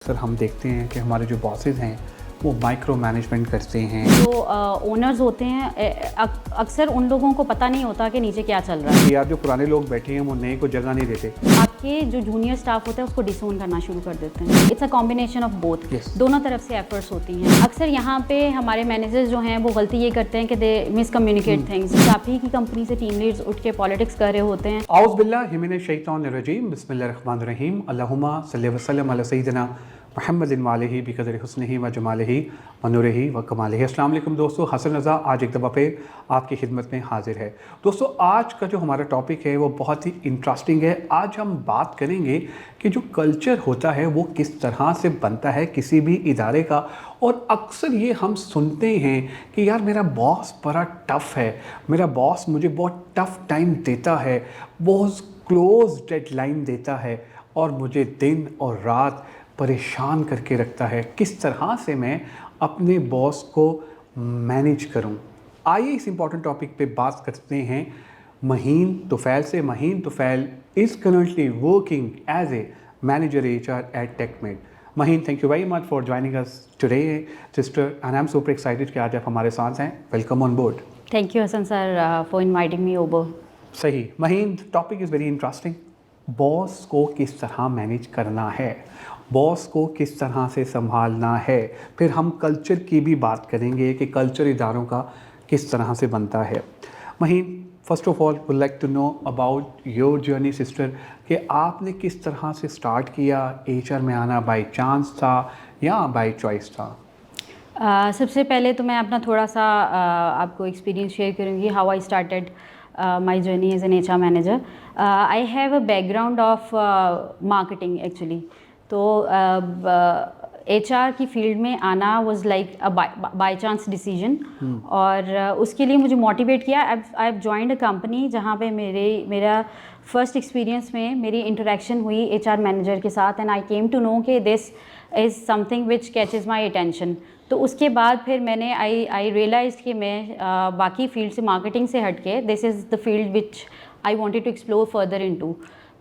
अक्सर हम देखते हैं कि हमारे जो बॉसेस हैं वो माइक्रो मैनेजमेंट करते हैं। जो ओनर्स होते हैं अक्सर उन लोगों को पता नहीं होता कि नीचे क्या चल रहा है। कि यार जो पुराने लोग बैठे हैं वो नए को जगह नहीं देते। आपके जो जूनियर स्टाफ होता है उसको डिसोन करना शुरू कर देते हैं। It's a combination of both. दोनों तरफ से एफर्ट्स होती हैं। अक्सर यहाँ पे हमारे मैनेजर्स जो हैं वो गलती ये करते हैं कि दे मिसकम्युनिकेट थिंग्स। आप ही की कंपनी से टीम लीड्स उठ के पॉलिटिक्स कर रहे होते हैं। औज़ बिल्लाहि मिनश शैतानिर-रजीम, बिस्मिल्लाहिर्रहमानिर्रहीम, अल्लाहुम्मा सल्लि व सल्लिम अला सय्यिदिना मुहम्मदिन व आलिहि बिक़द्रि हुस्निहि व जमालिहि व नूरिहि व कमालिहि। अस्सलाम वालेकुम दोस्तों, हसन रज़ा आज एक दफ़ा फिर आपकी खिदमत में हाजिर है। दोस्तों, आज का जो हमारा टॉपिक है वो बहुत ही इंटरेस्टिंग है। आज हम बात करेंगे कि जो कल्चर होता है वो किस तरह से बनता है किसी भी इदारे का। और अक्सर ये हम सुनते हैं कि यार मेरा बॉस बड़ा टफ़ है, मेरा बॉस मुझे बहुत टफ़ टाइम देता है, बहुत क्लोज डेडलाइन देता है और मुझे दिन और रात परेशान करके रखता है। किस तरह से मैं अपने बॉस को मैनेज करूं? आइए इस इम्पॉर्टेंट टॉपिक पे बात करते हैं महीन तुफ़ैल से। Maheen Tufail is currently working as a manager HR at Techmed. Maheen, thank you very much for joining us today sister, and I am super excited कि आज आप हमारे साथ हैं। Welcome on board. Thank you Hasan sir for inviting me over. सही Maheen, topic is very interesting. Boss को किस तरह मैनेज करना है, बॉस को किस तरह से संभालना है। फिर हम कल्चर की भी बात करेंगे कि कल्चर इदारों का किस तरह से बनता है। Maheen, first of all would like to know about your journey sister, कि आपने किस तरह से स्टार्ट किया। HR में आना बाय चांस था या बाय चॉइस था? सबसे पहले तो मैं अपना थोड़ा सा आपको एक्सपीरियंस शेयर करूँगी how I started my journey as an HR manager. I have a background of marketing actually. तो HR की फील्ड में आना was like a by chance decision. और उसके लिए मुझे मोटिवेट किया। I have joined a company जहाँ पे मेरा फर्स्ट एक्सपीरियंस में मेरी इंटरेक्शन हुई HR मैनेजर के साथ, and I came to know कि this is something which catches my attention. तो उसके बाद फिर मैंने आई रियलाइज कि मैं बाकी फील्ड से, मार्केटिंग से हट के, this is the field which I wanted to explore further into.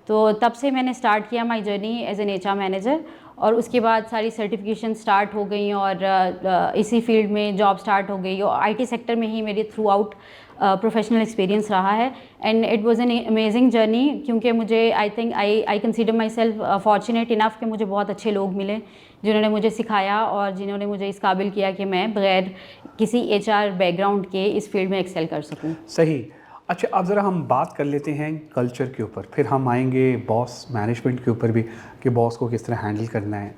तो तब से मैंने स्टार्ट किया my journey as an HR manager. और उसके बाद सारी सर्टिफिकेशन स्टार्ट हो गई और इसी फील्ड में जॉब स्टार्ट हो गई और IT सेक्टर में ही मेरी थ्रू आउट प्रोफेशनल एक्सपीरियंस रहा है। And it was an amazing journey, क्योंकि मुझे I consider my self fortunate enough कि मुझे बहुत अच्छे लोग मिले जिन्होंने मुझे सिखाया और जिन्होंने मुझे इस काबिल किया कि मैं बगैर किसी HR बैकग्राउंड के इस फील्ड में एक्सेल कर सकूं। सही। अच्छा, अब ज़रा हम बात कर लेते हैं कल्चर के ऊपर, फिर हम आएंगे बॉस मैनेजमेंट के ऊपर भी कि बॉस को किस तरह हैंडल करना है।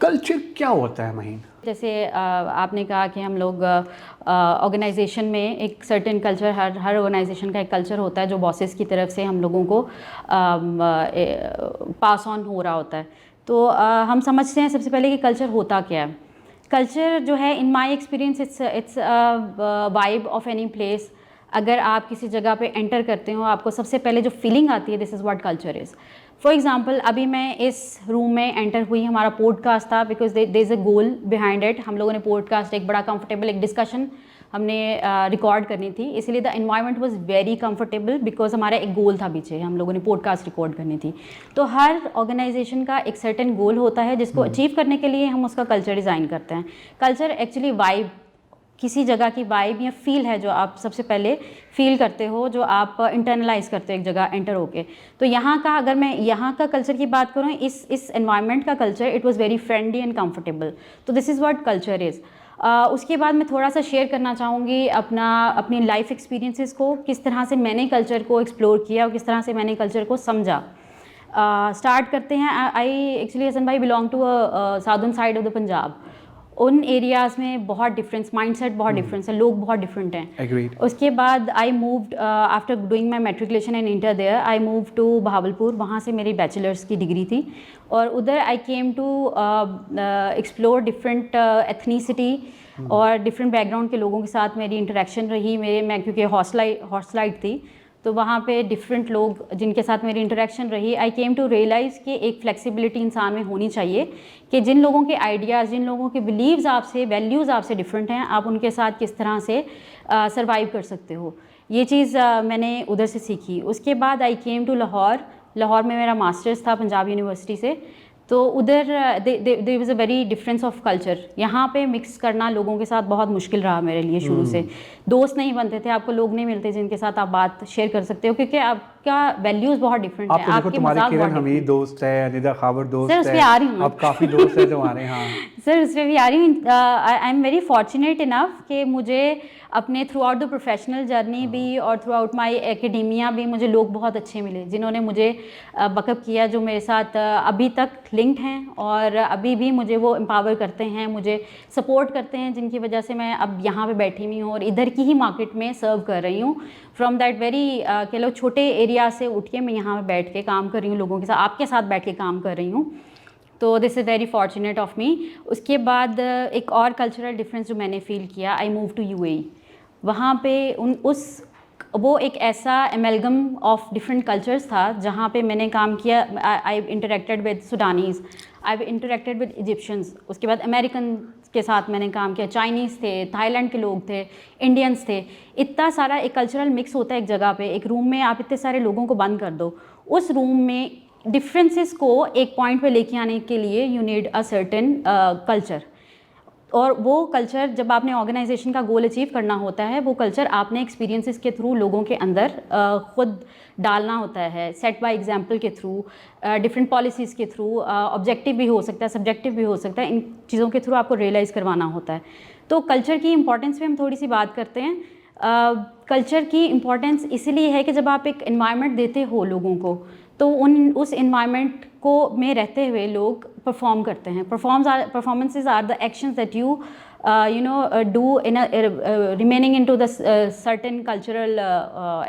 कल्चर क्या होता है महीन? जैसे आपने कहा कि हम लोग ऑर्गेनाइजेशन में एक सर्टेन कल्चर, हर ऑर्गेनाइजेशन का एक कल्चर होता है जो बॉसेस की तरफ से हम लोगों को पास ऑन हो रहा होता है। तो हम समझते हैं सबसे पहले कि कल्चर होता क्या है। कल्चर जो है, in my experience, it's vibe of any place. अगर आप किसी जगह पे एंटर करते हो, आपको सबसे पहले जो फीलिंग आती है, this is what culture is. For example, अभी मैं इस रूम में एंटर हुई, हमारा पॉडकास्ट था, because there is a goal behind it. हम लोगों ने पॉडकास्ट, एक बड़ा कंफर्टेबल एक डिस्कशन हमने रिकॉर्ड करनी थी, इसलिए the environment was very comfortable, because हमारा एक गोल था पीछे, हम लोगों ने पॉडकास्ट रिकॉर्ड करनी थी। तो हर ऑर्गेनाइजेशन का एक सर्टेन गोल होता है जिसको अचीव करने के लिए हम उसका कल्चर डिज़ाइन करते हैं। कल्चर एक्चुअली वाइब, किसी जगह की वाइब या फील है जो आप सबसे पहले फील करते हो, जो आप इंटरनलाइज करते हो एक जगह एंटर होके। तो यहाँ का, अगर मैं यहाँ का कल्चर की बात करूँ, इस एनवायरनमेंट का culture, it was very friendly and comfortable. तो this is what culture is. उसके बाद मैं थोड़ा सा शेयर करना चाहूँगी अपनी लाइफ एक्सपीरियंसेस को, किस तरह से मैंने कल्चर को एक्सप्लोर किया और किस तरह से मैंने कल्चर को समझा। स्टार्ट करते हैं। आई एक्चुअली, हसन भाई, belong to southern side of the Punjab. उन एरियाज़ में बहुत डिफरेंस, माइंडसेट बहुत डिफरेंस है, लोग बहुत डिफरेंट हैं। Agreed. उसके बाद I moved, after doing my matriculation and inter there, I move to Bahawalpur. वहाँ से मेरी बैचलर्स की डिग्री थी और उधर I came to explore different ethnicity और डिफरेंट बैकग्राउंड के लोगों के साथ मेरी इंटरेक्शन रही। मैं क्योंकि हॉस्टलाइट थी, तो वहाँ पे डिफरेंट लोग जिनके साथ मेरी इंटरेक्शन रही, आई केम टू रियलाइज़ कि एक फ्लेक्सिबिलिटी इंसान में होनी चाहिए कि जिन लोगों के आइडियाज़, जिन लोगों के बिलीव्स आपसे, वैल्यूज़ आपसे डिफरेंट हैं, आप उनके साथ किस तरह से सर्वाइव कर सकते हो। ये चीज़ मैंने उधर से सीखी। उसके बाद I came to Lahore. Lahore में मेरा मास्टर्स था पंजाब यूनिवर्सिटी से। तो उधर there was a very difference of culture. यहाँ पे मिक्स करना लोगों के साथ बहुत मुश्किल रहा मेरे लिए शुरू से। दोस्त नहीं बनते थे, आपको लोग नहीं मिलते जिनके साथ आप बात शेयर कर सकते हो, क्योंकि आपका वैल्यूज़ बहुत डिफरेंट है, आप तो देखो आपके तुम्हारे मजाक किरण बहुत हमीद डिफरेंट। दोस्त है, अनिदा खावर दोस्त सर है, उस पे आ रही हूँ मैं। अब काफ़ी दोस्त है तुम्हारे। हाँ सर उसमें भी आ रही हूँ। I am very fortunate enough कि मुझे अपने through out the professional journey भी और थ्रू आउट माई एकेडेमिया भी मुझे लोग बहुत अच्छे मिले जिन्होंने मुझे बकअप किया, जो मेरे साथ अभी तक लिंक्ड हैं और अभी भी मुझे वो एम्पावर करते हैं, मुझे सपोर्ट करते हैं, जिनकी वजह से मैं अब यहाँ पे बैठी हुई हूँ और इधर की ही मार्केट में सर्व कर रही हूँ। फ्रॉम दैट वेरी कह लो छोटे एरिया से उठ के मैं यहाँ पे बैठ के काम कर रही हूँ, लोगों के साथ आपके साथ बैठ के काम कर रही हूँ। तो this is very fortunate of me. उसके बाद एक और कल्चरल डिफरेंस जो मैंने फ़ील किया, आई मूव टू यूएई। वहाँ पे वो एक ऐसा एमेलगम ऑफ डिफरेंट कल्चर्स था जहाँ पे मैंने काम किया। I interacted with Sudanese, I interacted with Egyptians, उसके बाद अमेरिकन के साथ मैंने काम किया, चाइनीज़ थे, थाईलैंड के लोग थे, इंडियंस थे। इतना सारा एक कल्चरल मिक्स होता है एक जगह पे, एक रूम में आप इतने सारे लोगों को बंद कर दो, उस रूम में डिफरेंसेस को एक पॉइंट पे लेके आने के लिए you need a certain culture. और वो कल्चर जब आपने ऑर्गेनाइजेशन का गोल अचीव करना होता है, वो कल्चर आपने एक्सपीरियंसेस के थ्रू लोगों के अंदर खुद डालना होता है, सेट बाय एग्जांपल के थ्रू, डिफरेंट पॉलिसीज़ के थ्रू, ऑब्जेक्टिव भी हो सकता है, सब्जेक्टिव भी हो सकता है, इन चीज़ों के थ्रू आपको रियलाइज़ करवाना होता है। तो कल्चर की इंपॉर्टेंस पे हम थोड़ी सी बात करते हैं। कल्चर की इम्पॉर्टेंस इसीलिए है कि जब आप एक एनवायरनमेंट देते हो लोगों को, तो उस एनवायरनमेंट को में रहते हुए लोग परफॉर्म करते हैं। Performances are the actions that you do in remaining into the certain cultural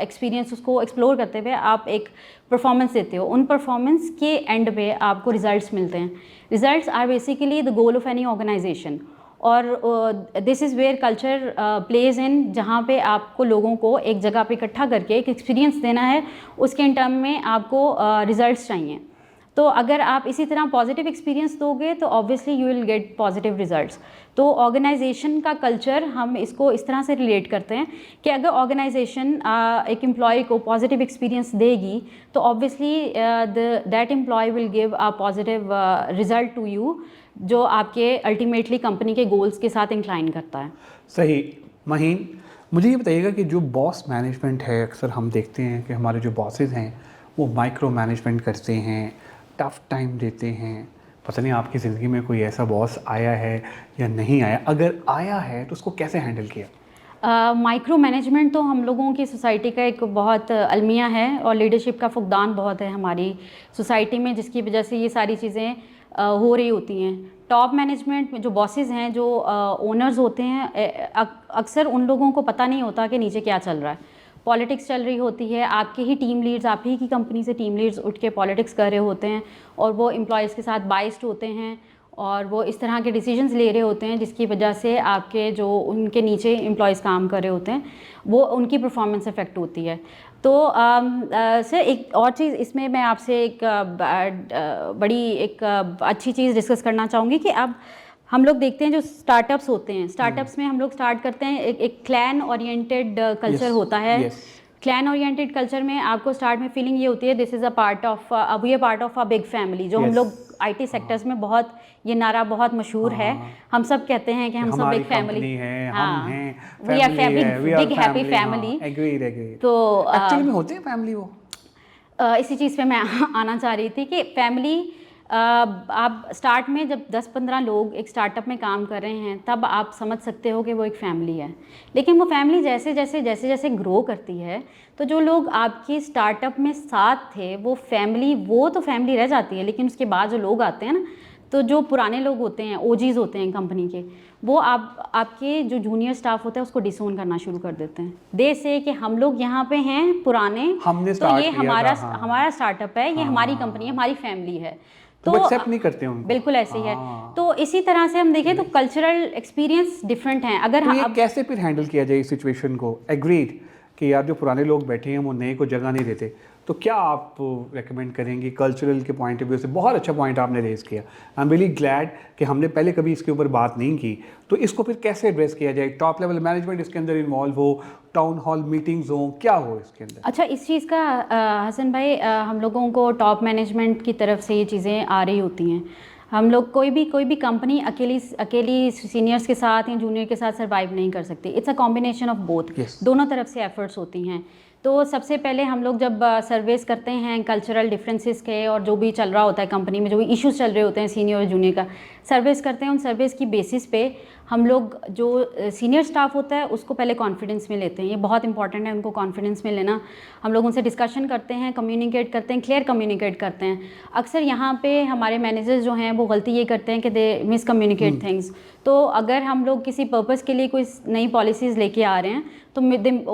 experience. उसको एक्सप्लोर करते हुए आप एक परफॉर्मेंस देते हो, उन परफॉर्मेंस के एंड पे आपको रिजल्ट्स मिलते हैं। Results are basically the goal of any organisation, और this is where culture plays in, जहाँ पे आपको लोगों को एक जगह पे इकट्ठा करके एक एक्सपीरियंस देना है, उसके इन टर्म में आपको रिजल्ट्स चाहिए। तो अगर आप इसी तरह पॉजिटिव एक्सपीरियंस दोगे तो obviously you will get positive results. तो ऑर्गेनाइजेशन का कल्चर हम इसको इस तरह से रिलेट करते हैं कि अगर ऑर्गेनाइजेशन एक एम्प्लॉय को पॉजिटिव एक्सपीरियंस देगी तो obviously that employ will give a positive result to you, जो आपके अल्टीमेटली कंपनी के गोल्स के साथ इंक्लाइन करता है। सही। महीन, मुझे ये बताइएगा कि जो बॉस मैनेजमेंट है, अक्सर हम देखते हैं कि हमारे जो बॉसेस हैं वो माइक्रो मैनेजमेंट करते हैं, टफ टाइम देते हैं। पता नहीं आपकी ज़िंदगी में कोई ऐसा बॉस आया है या नहीं आया? अगर आया है तो उसको कैसे हैंडल किया? माइक्रो मैनेजमेंट तो हम लोगों की सोसाइटी का एक बहुत अलमिया है और लीडरशिप का फुकदान बहुत है हमारी सोसाइटी में, जिसकी वजह से ये सारी चीज़ें हो रही होती हैं। टॉप मैनेजमेंट में जो बॉसेस हैं, जो ओनर्स होते हैं, अक्सर उन लोगों को पता नहीं होता कि नीचे क्या चल रहा है। पॉलिटिक्स चल रही होती है, आपके ही टीम लीड्स, आप ही की कंपनी से टीम लीड्स उठ के पॉलिटिक्स कर रहे होते हैं और वो एम्प्लॉयज़ के साथ बाइस्ड होते हैं और वो इस तरह के डिसीजंस ले रहे होते हैं जिसकी वजह से आपके जो उनके नीचे एम्प्लॉयज़ काम कर रहे होते हैं वो उनकी परफॉर्मेंस इफेक्ट होती है। तो सर एक और चीज़ इसमें मैं आपसे एक बड़ी एक अच्छी चीज़ डिस्कस करना चाहूँगी कि अब हम लोग देखते हैं जो स्टार्टअप्स होते हैं, स्टार्टअप्स में हम लोग स्टार्ट करते हैं, एक क्लैन ओरिएंटेड कल्चर होता है। क्लैन ओरिएंटेड कल्चर में आपको स्टार्ट में फीलिंग ये होती है this is a part of we are part of a big family, जो हम लोग आईटी सेक्टर्स में बहुत, ये नारा बहुत मशहूर है, हम सब कहते हैं कि हम सब बिग फैमिली है, हम हैं, we are big happy family. Agreed. तो एक्चुअली में होते हैं फैमिली वो। इसी चीज़ पे मैं आना चाह रही थी कि फैमिली, आप स्टार्ट में जब 10-15 लोग एक स्टार्टअप में काम कर रहे हैं तब आप समझ सकते हो कि वो एक फ़ैमिली है, लेकिन वो फैमिली जैसे जैसे ग्रो करती है तो जो लोग आपके स्टार्टअप में साथ थे वो फैमिली, वो तो फैमिली रह जाती है, लेकिन उसके बाद जो लोग आते हैं ना, तो जो पुराने लोग होते हैं, ओजीज होते हैं कंपनी के, वो आपके जो जूनियर स्टाफ होता है उसको डिसोन करना शुरू कर देते हैं। दे से कि हम लोग यहाँ पे हैं पुराने, तो ये हमारा स्टार्टअप है, ये हमारी कंपनी है, हमारी फैमिली है, तो एक्सेप्ट नहीं करते उनको। बिल्कुल ऐसे ही है। तो इसी तरह से हम देखें तो कल्चरल एक्सपीरियंस डिफरेंट हैं। अगर तो ये कैसे फिर हैंडल किया जाए इस सिचुएशन को? एग्रीड कि यार जो पुराने लोग बैठे हैं वो नए को जगह नहीं देते, तो क्या आप रेकमेंड करेंगे कल्चरल के पॉइंट ऑफ व्यू से? बहुत अच्छा पॉइंट आपने रेज़ किया। आई एम रियली ग्लैड कि हमने पहले कभी इसके ऊपर बात नहीं की। तो इसको फिर कैसे एड्रेस किया जाए? टॉप लेवल मैनेजमेंट इसके अंदर इन्वॉल्व हो, टाउन हॉल मीटिंग्स हो, क्या हो इसके अंदर? अच्छा, इस चीज़ का हसन भाई, हम लोगों को टॉप मैनेजमेंट की तरफ से ये चीज़ें आ रही होती हैं। हम लोग कोई भी कंपनी अकेली सीनियर्स के साथ या जूनियर के साथ सर्वाइव नहीं कर सकती। It's a combination of both. दोनों तरफ से एफर्ट्स होती हैं। तो सबसे पहले हम लोग जब सर्वेस करते हैं कल्चरल डिफरेंसेस के, और जो भी चल रहा होता है कंपनी में, जो भी इश्यूज चल रहे होते हैं सीनियर और जूनियर का, सर्वेस करते हैं। उन सर्वेस की बेसिस पे हम लोग जो सीनियर स्टाफ होता है उसको पहले कॉन्फिडेंस में लेते हैं। ये बहुत इंपॉर्टेंट है उनको कॉन्फिडेंस में लेना। हम लोग उनसे डिस्कशन करते हैं, कम्युनिकेट करते हैं, क्लियर कम्युनिकेट करते हैं। अक्सर यहाँ पे हमारे मैनेजर्स जो हैं वो गलती ये करते हैं कि दे मिस कम्युनिकेट थिंग्स। तो अगर हम लोग किसी पर्पस के लिए कोई नई पॉलिसीज़ लेके आ रहे हैं तो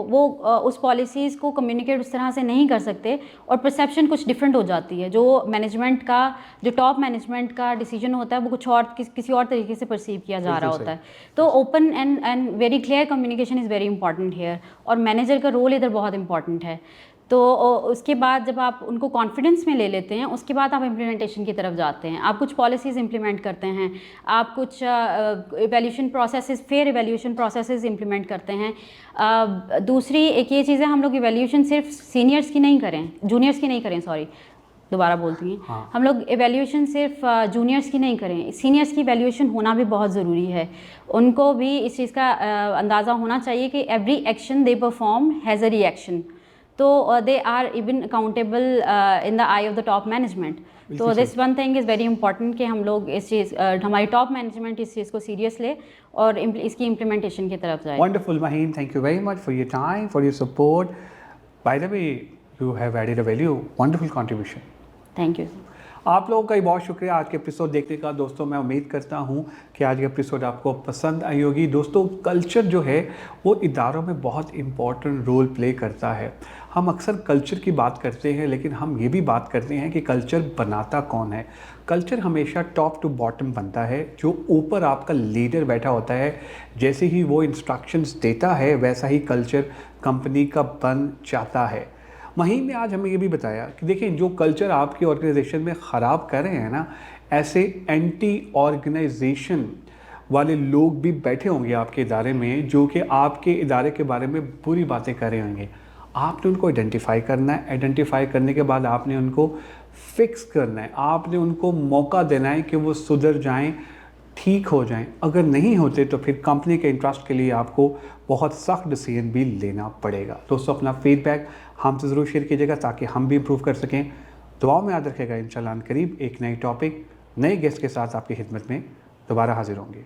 वो उस पॉलिसीज़ को कम्युनिकेट उस तरह से नहीं कर सकते, और परसेप्शन कुछ डिफरेंट हो जाती है। जो मैनेजमेंट का, जो टॉप मैनेजमेंट का डिसीजन होता है वो कुछ और किसी और तरीके से परसीव किया जा रहा होता है। तो open and very clear communication is very important here, और मैनेजर का रोल इधर बहुत इंपॉर्टेंट है। तो उसके बाद जब आप उनको कॉन्फिडेंस में ले लेते हैं, उसके बाद आप इम्प्लीमेंटेशन की तरफ जाते हैं। आप कुछ पॉलिसीज़ इम्प्लीमेंट करते हैं, आप कुछ evaluation processes, fair evaluation processes implement करते हैं। दूसरी एक ये चीज़ है, हम लोग इवैल्यूएशन सिर्फ सीनियर्स की नहीं करें, जूनियर्स की नहीं करें, सॉरी दोबारा बोलती हैं। हाँ। हम लोग इवैल्यूएशन सिर्फ जूनियर्स की नहीं करें, सीनियर्स की इवैल्यूएशन होना भी बहुत ज़रूरी है। उनको भी इस चीज़ का अंदाज़ा होना चाहिए कि every action they perform has a reaction. तो they are even accountable in the eye of the top management. तो this one thing is very important कि हम लोग इस चीज़, हमारी टॉप मैनेजमेंट इस चीज़ को सीरियस ले और इसकी इम्प्लीमेंटेशन की तरफ जाए। Wonderful, Maheen. Thank you very much for your time, for your support. By the way, you have added a value. Wonderful contribution. Thank you. आप लोगों का भी बहुत शुक्रिया आज के एपिसोड देखने का। दोस्तों, मैं उम्मीद करता हूँ कि आज के एपिसोड आपको पसंद आई होगी। दोस्तों, कल्चर जो है वो इदारों में बहुत इम्पॉर्टेंट रोल प्ले करता है। हम अक्सर कल्चर की बात करते हैं, लेकिन हम ये भी बात करते हैं कि कल्चर बनाता कौन है। कल्चर हमेशा टॉप टू बॉटम बनता है। जो ऊपर आपका लीडर बैठा होता है, जैसे ही वो इंस्ट्रक्शंस देता है वैसा ही कल्चर कंपनी का बन जाता है। महीन ने आज हमें ये भी बताया कि देखिए, जो कल्चर आपके ऑर्गेनाइजेशन में ख़राब कर रहे हैं ना, ऐसे एंटी ऑर्गेनाइजेशन वाले लोग भी बैठे होंगे आपके इदारे में, जो कि आपके इदारे के बारे में बुरी बातें कर रहे होंगे। आपने उनको आइडेंटिफाई करना है। आइडेंटिफाई करने के बाद आपने उनको फिक्स करना है। आपने उनको मौका देना है कि वो सुधर जाएं, ठीक हो जाएं। अगर नहीं होते तो फिर कंपनी के इंटरेस्ट के लिए आपको बहुत सख्त डिसीजन भी लेना पड़ेगा। दोस्तों, अपना फीडबैक हमसे ज़रूर शेयर कीजिएगा ताकि हम भी इम्प्रूव कर सकें। दुआओं में याद रखेगा। इंशाल्लाह करीब एक नई टॉपिक, नए गेस्ट के साथ आपकी खिदमत में दोबारा हाजिर होंगे।